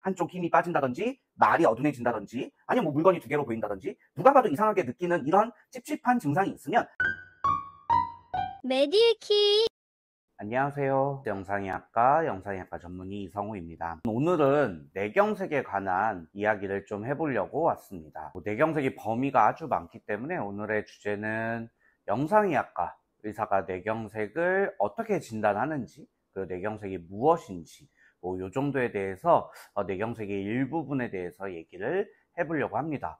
한쪽 힘이 빠진다든지 말이 어둔해진다든지 아니면 뭐 물건이 두 개로 보인다든지 누가 봐도 이상하게 느끼는 이런 찝찝한 증상이 있으면 메디키. 안녕하세요. 영상의학과 전문의 이성우입니다. 오늘은 뇌경색에 관한 이야기를 좀 해보려고 왔습니다. 뇌경색의 범위가 아주 많기 때문에 오늘의 주제는 영상의학과 의사가 뇌경색을 어떻게 진단하는지, 그 뇌경색이 무엇인지 요 정도에 대해서 뇌경색의 일부분에 대해서 얘기를 해보려고 합니다.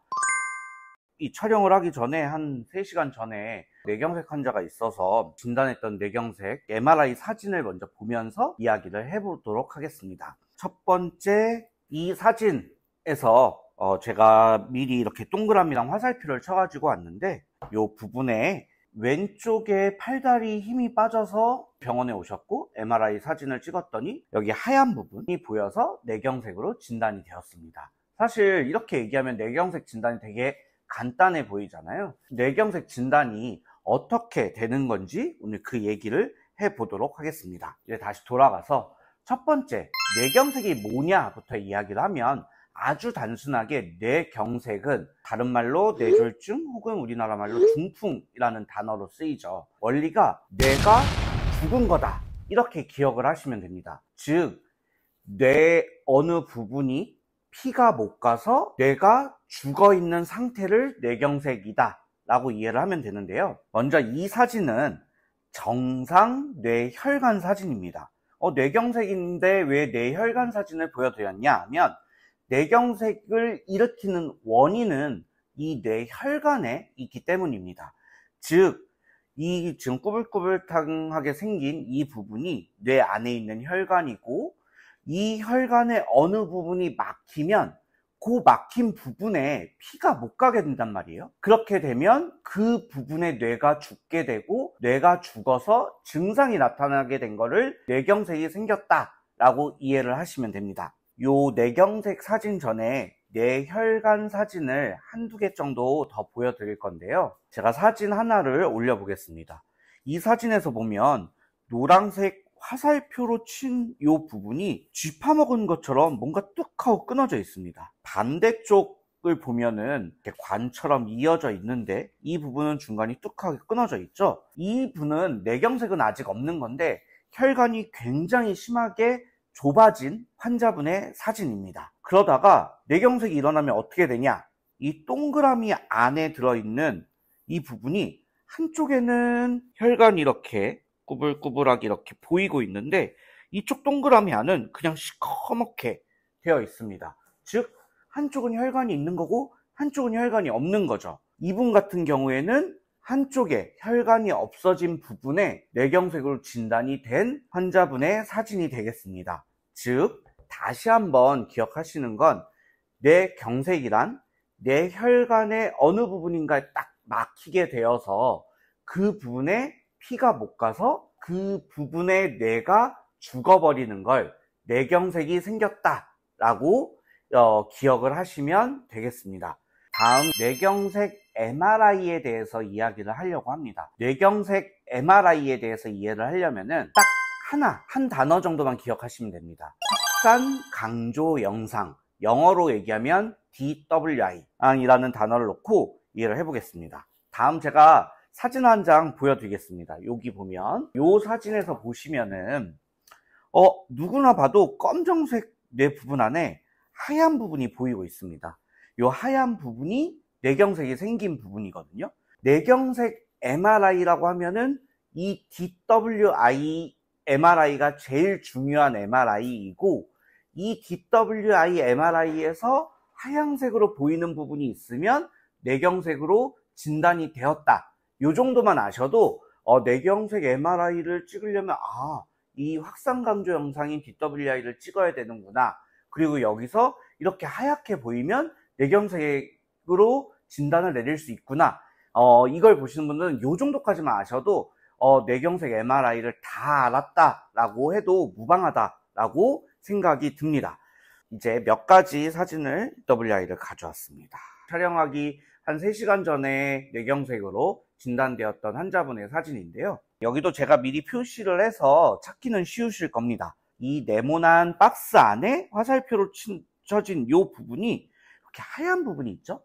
이 촬영을 하기 전에 한 3시간 전에 뇌경색 환자가 있어서 진단했던 뇌경색 MRI 사진을 먼저 보면서 이야기를 해보도록 하겠습니다. 첫 번째, 이 사진에서 제가 미리 이렇게 동그라미랑 화살표를 쳐가지고 왔는데 이 부분에 왼쪽에 팔다리 힘이 빠져서 병원에 오셨고 MRI 사진을 찍었더니 여기 하얀 부분이 보여서 뇌경색으로 진단이 되었습니다. 사실 이렇게 얘기하면 뇌경색 진단이 되게 간단해 보이잖아요. 뇌경색 진단이 어떻게 되는 건지 오늘 그 얘기를 해보도록 하겠습니다. 이제 다시 돌아가서 첫 번째, 뇌경색이 뭐냐부터 이야기를 하면 아주 단순하게 뇌경색은 다른 말로 뇌졸중 혹은 우리나라 말로 중풍이라는 단어로 쓰이죠. 원리가 뇌가 죽은 거다 이렇게 기억을 하시면 됩니다. 즉 뇌 어느 부분이 피가 못 가서 뇌가 죽어있는 상태를 뇌경색이다 라고 이해를 하면 되는데요. 먼저 이 사진은 정상 뇌혈관 사진입니다. 뇌경색인데 왜 뇌혈관 사진을 보여드렸냐 하면 뇌경색을 일으키는 원인은 이 뇌혈관에 있기 때문입니다. 즉 이 지금 꾸불꾸불하게 생긴 이 부분이 뇌 안에 있는 혈관이고 이 혈관의 어느 부분이 막히면 그 막힌 부분에 피가 못 가게 된단 말이에요. 그렇게 되면 그 부분에 뇌가 죽게 되고 뇌가 죽어서 증상이 나타나게 된 거를 뇌경색이 생겼다라고 이해를 하시면 됩니다. 요 뇌경색 사진 전에 뇌혈관 사진을 한두 개 정도 더 보여드릴 건데요. 제가 사진 하나를 올려보겠습니다. 이 사진에서 보면 노란색 화살표로 친 이 부분이 쥐 파먹은 것처럼 뭔가 뚝 하고 끊어져 있습니다. 반대쪽을 보면은 이렇게 관처럼 이어져 있는데 이 부분은 중간이 뚝하게 끊어져 있죠. 이 부분은 뇌경색은 아직 없는 건데 혈관이 굉장히 심하게 좁아진 환자분의 사진입니다. 그러다가 뇌경색이 일어나면 어떻게 되냐, 이 동그라미 안에 들어있는 이 부분이 한쪽에는 혈관이 이렇게 꾸불꾸불하게 이렇게 보이고 있는데 이쪽 동그라미 안은 그냥 시커멓게 되어 있습니다. 즉 한쪽은 혈관이 있는 거고 한쪽은 혈관이 없는 거죠. 이분 같은 경우에는 한쪽에 혈관이 없어진 부분에 뇌경색으로 진단이 된 환자분의 사진이 되겠습니다. 즉 다시 한번 기억하시는 건 뇌경색이란 뇌혈관의 어느 부분인가에 딱 막히게 되어서 그 부분에 피가 못 가서 그 부분에 뇌가 죽어버리는 걸 뇌경색이 생겼다라고 기억을 하시면 되겠습니다. 다음 뇌경색 MRI에 대해서 이야기를 하려고 합니다. 뇌경색 MRI에 대해서 이해를 하려면은 딱 한 단어 정도만 기억하시면 됩니다. 확산 강조 영상, 영어로 얘기하면 DWI 이라는 단어를 놓고 이해를 해보겠습니다. 다음 제가 사진 한 장 보여드리겠습니다. 여기 보면 이 사진에서 보시면은 누구나 봐도 검정색 뇌 부분 안에 하얀 부분이 보이고 있습니다. 이 하얀 부분이 뇌경색이 생긴 부분이거든요. 뇌경색 MRI라고 하면은 이 DWI MRI가 제일 중요한 MRI이고 이 DWI MRI에서 하얀색으로 보이는 부분이 있으면 뇌경색으로 진단이 되었다. 요 정도만 아셔도 뇌경색 MRI를 찍으려면 이 확산 강조 영상인 DWI를 찍어야 되는구나. 그리고 여기서 이렇게 하얗게 보이면 뇌경색으로 진단을 내릴 수 있구나. 이걸 보시는 분들은 요 정도까지만 아셔도 뇌경색 MRI를 다 알았다라고 해도 무방하다라고 생각이 듭니다. 이제 몇 가지 사진을 WI를 가져왔습니다. 촬영하기 한 3시간 전에 뇌경색으로 진단되었던 환자분의 사진인데요. 여기도 제가 미리 표시를 해서 찾기는 쉬우실 겁니다. 이 네모난 박스 안에 화살표로 친 붙여진 이 부분이 이렇게 하얀 부분이 있죠?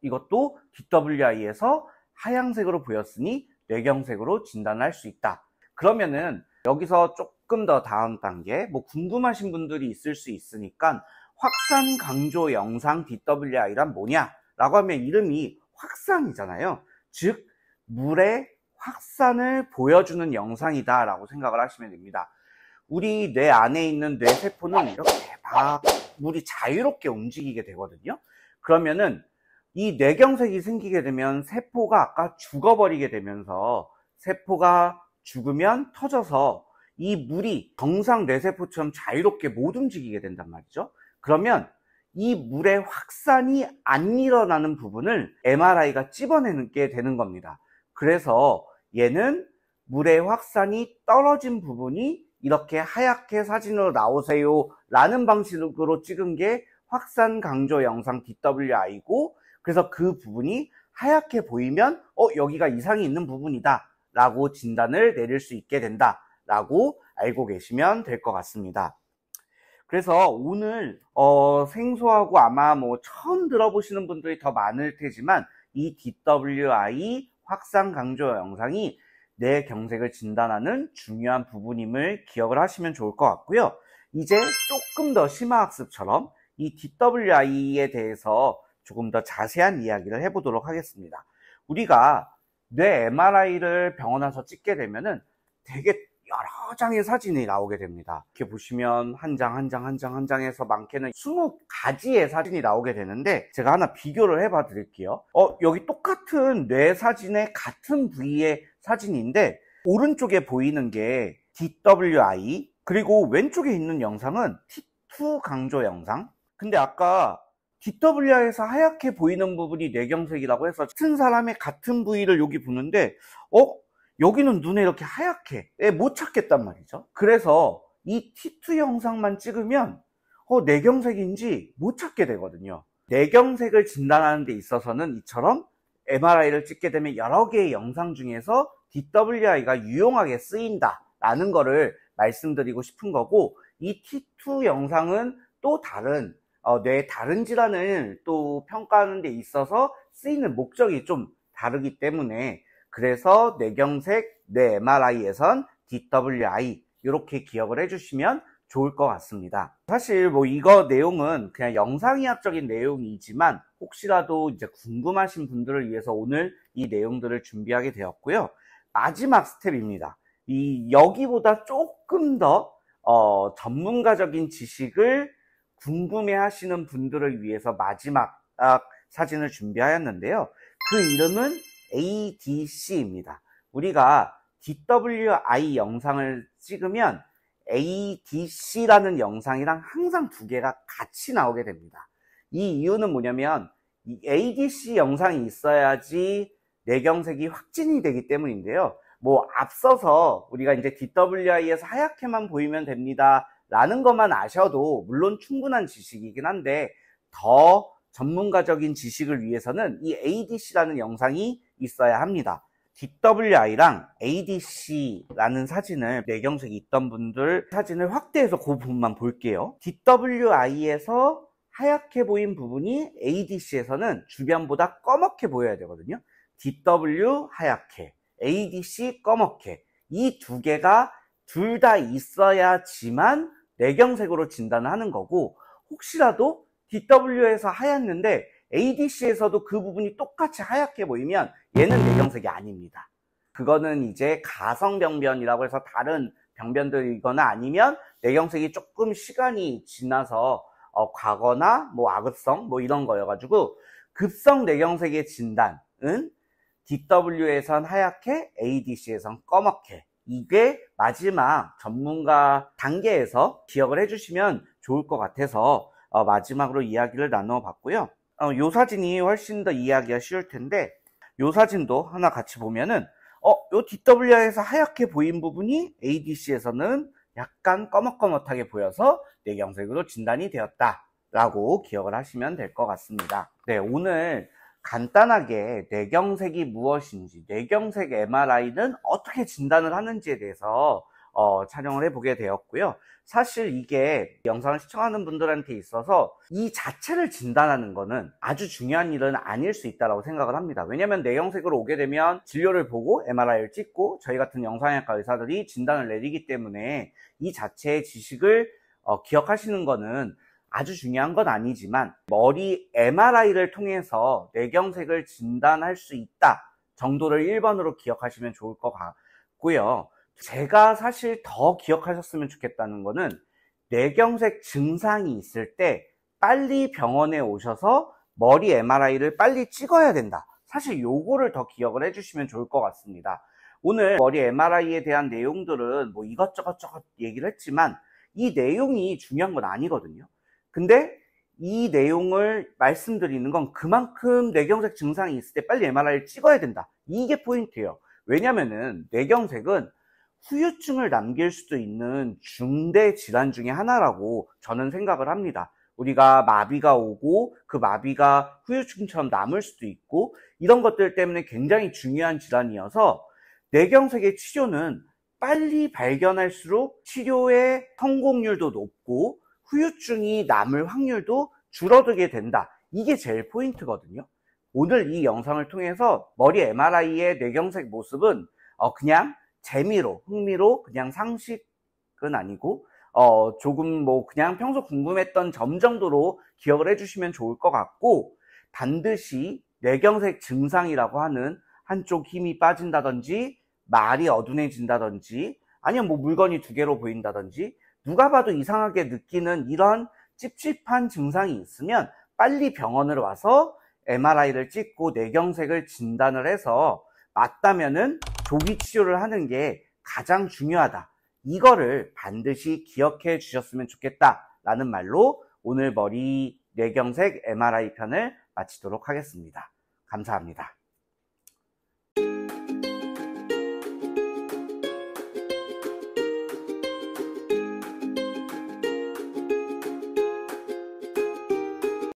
이것도 DWI에서 하얀색으로 보였으니 뇌경색으로 진단할 수 있다. 그러면은 여기서 조금 더 다음 단계, 뭐 궁금하신 분들이 있을 수 있으니까 확산 강조 영상 DWI란 뭐냐? 라고 하면 이름이 확산이잖아요. 즉, 물의 확산을 보여주는 영상이다 라고 생각을 하시면 됩니다. 우리 뇌 안에 있는 뇌세포는 이렇게 막 물이 자유롭게 움직이게 되거든요. 그러면은 이 뇌경색이 생기게 되면 세포가 아까 죽어버리게 되면서 세포가 죽으면 터져서 이 물이 정상 뇌세포처럼 자유롭게 못 움직이게 된단 말이죠. 그러면 이 물의 확산이 안 일어나는 부분을 MRI가 찝어내게 되는 겁니다. 그래서 얘는 물의 확산이 떨어진 부분이 이렇게 하얗게 사진으로 나오세요 라는 방식으로 찍은 게 확산 강조 영상 DWI고, 그래서 그 부분이 하얗게 보이면 여기가 이상이 있는 부분이다 라고 진단을 내릴 수 있게 된다 라고 알고 계시면 될 것 같습니다. 그래서 오늘 생소하고 아마 뭐 처음 들어보시는 분들이 더 많을 테지만 이 DWI 확산 강조 영상이 뇌경색을 진단하는 중요한 부분임을 기억을 하시면 좋을 것 같고요. 이제 조금 더 심화학습처럼 이 DWI에 대해서 조금 더 자세한 이야기를 해보도록 하겠습니다. 우리가 뇌 MRI를 병원 와서 찍게 되면은 되게 여러 장의 사진이 나오게 됩니다. 이렇게 보시면 한 장 해서 많게는 20가지의 사진이 나오게 되는데, 제가 하나 비교를 해봐 드릴게요. 여기 똑같은 뇌 사진의 같은 부위의 사진인데 오른쪽에 보이는 게 DWI, 그리고 왼쪽에 있는 영상은 T2 강조 영상. 근데 아까 DWI에서 하얗게 보이는 부분이 뇌경색이라고 해서 같은 사람의 같은 부위를 여기 보는데 여기는 눈에 이렇게 하얗게 못 찾겠단 말이죠. 그래서 이 T2 영상만 찍으면 뇌경색인지 못 찾게 되거든요. 뇌경색을 진단하는 데 있어서는 이처럼 MRI를 찍게 되면 여러 개의 영상 중에서 DWI가 유용하게 쓰인다 라는 거를 말씀드리고 싶은 거고, 이 T2 영상은 또 다른 뇌의 다른 질환을 또 평가하는 데 있어서 쓰이는 목적이 좀 다르기 때문에, 그래서 뇌경색, 뇌 MRI에선 DWI 이렇게 기억을 해주시면 좋을 것 같습니다. 사실 뭐 이거 내용은 그냥 영상의학적인 내용이지만 혹시라도 이제 궁금하신 분들을 위해서 오늘 이 내용들을 준비하게 되었고요. 마지막 스텝입니다. 여기보다 조금 더 전문가적인 지식을 궁금해 하시는 분들을 위해서 마지막 사진을 준비하였는데요. 그 이름은 ADC입니다. 우리가 DWI 영상을 찍으면 ADC라는 영상이랑 항상 두 개가 같이 나오게 됩니다. 이 이유는 뭐냐면 이 ADC 영상이 있어야지 뇌경색이 확진이 되기 때문인데요. 뭐 앞서서 우리가 이제 DWI에서 하얗게만 보이면 됩니다 라는 것만 아셔도 물론 충분한 지식이긴 한데, 더 전문가적인 지식을 위해서는 이 ADC라는 영상이 있어야 합니다. DWI랑 ADC라는 사진을, 뇌경색이 있던 분들 사진을 확대해서 그 부분만 볼게요. DWI에서 하얗게 보인 부분이 ADC에서는 주변보다 검게 보여야 되거든요. DW 하얗게, ADC 검게, 이 두 개가 둘 다 있어야지만 뇌경색으로 진단을 하는 거고, 혹시라도 DW에서 하얗는데 ADC에서도 그 부분이 똑같이 하얗게 보이면 얘는 뇌경색이 아닙니다. 그거는 이제 가성병변이라고 해서 다른 병변들이거나 아니면 뇌경색이 조금 시간이 지나서 과거나 뭐 악읍성 뭐 이런 거여가지고, 급성 뇌경색의 진단은 DW에선 하얗게, ADC에선 검게, 이게 마지막 전문가 단계에서 기억을 해주시면 좋을 것 같아서 마지막으로 이야기를 나눠 봤고요. 요 사진이 훨씬 더 이해하기가 쉬울 텐데, 요 사진도 하나 같이 보면은 요 DWI에서 하얗게 보인 부분이 ADC에서는 약간 꺼뭇꺼뭇하게 보여서 뇌경색으로 진단이 되었다 라고 기억을 하시면 될 것 같습니다. 네, 오늘 간단하게 뇌경색이 무엇인지, 뇌경색 MRI는 어떻게 진단을 하는지에 대해서 촬영을 해보게 되었고요. 사실 이게 영상을 시청하는 분들한테 있어서 이 자체를 진단하는 거는 아주 중요한 일은 아닐 수 있다고 생각을 합니다. 왜냐면 뇌경색으로 오게 되면 진료를 보고 MRI를 찍고 저희 같은 영상의학과 의사들이 진단을 내리기 때문에 이 자체의 지식을 기억하시는 거는 아주 중요한 건 아니지만 머리 MRI를 통해서 뇌경색을 진단할 수 있다 정도를 1번으로 기억하시면 좋을 것 같고요. 제가 사실 더 기억하셨으면 좋겠다는 거는 뇌경색 증상이 있을 때 빨리 병원에 오셔서 머리 MRI를 빨리 찍어야 된다. 사실 요거를 더 기억을 해주시면 좋을 것 같습니다. 오늘 머리 MRI에 대한 내용들은 뭐 이것저것 얘기를 했지만 이 내용이 중요한 건 아니거든요. 근데 이 내용을 말씀드리는 건 그만큼 뇌경색 증상이 있을 때 빨리 MRI를 찍어야 된다. 이게 포인트예요. 왜냐면은 뇌경색은 후유증을 남길 수도 있는 중대 질환 중에 하나라고 저는 생각을 합니다. 우리가 마비가 오고 그 마비가 후유증처럼 남을 수도 있고 이런 것들 때문에 굉장히 중요한 질환이어서 뇌경색의 치료는 빨리 발견할수록 치료의 성공률도 높고 후유증이 남을 확률도 줄어들게 된다. 이게 제일 포인트거든요. 오늘 이 영상을 통해서 머리 MRI의 뇌경색 모습은 그냥 재미로, 흥미로, 그냥 상식은 아니고 조금 뭐 그냥 평소 궁금했던 점 정도로 기억을 해주시면 좋을 것 같고, 반드시 뇌경색 증상이라고 하는 한쪽 힘이 빠진다든지 말이 어둔해진다든지 아니면 뭐 물건이 두 개로 보인다든지 누가 봐도 이상하게 느끼는 이런 찝찝한 증상이 있으면 빨리 병원을 와서 MRI를 찍고 뇌경색을 진단을 해서 맞다면은 조기 치료를 하는 게 가장 중요하다. 이거를 반드시 기억해 주셨으면 좋겠다라는 말로 오늘 머리 뇌경색 MRI 편을 마치도록 하겠습니다. 감사합니다.